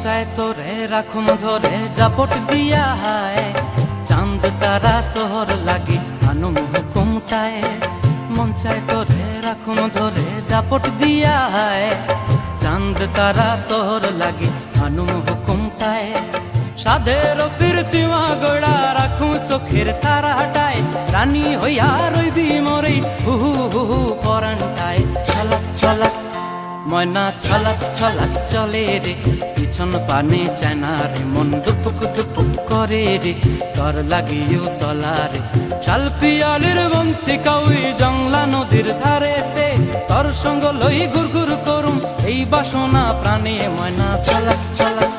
চায় তোরে রাখুন ধরে জাপট দিয়া হায়, চাঁদ তারা তোর লাগি আনুম হুকুমটায়। মন চায় তোরে রাখুন ধরে জাপট দিয়া হায়, চাঁদ তারা তোর লাগি আনুম হুকুমটায়। সাধের প্রীতিমা গোড়া রাখুন চোখের তারা হাটায়, রানী হইয়া রইবি মরে হু হু হু হু পরান্টায়। ছলাক ছলাক ময়না ছলাক ছলাক চলে রে, পিছন পানে চায় না রে, মন দুপুক দুপুক করে রে, তর লাগিও তলারে। শাল পিয়ালির বন্তি কাউই জংলা নদীর ধারেতে, তর সঙ্গ লই গুড় গুড় করুম এই বাসনা প্রাণে। ময়না ছলাক ছলাক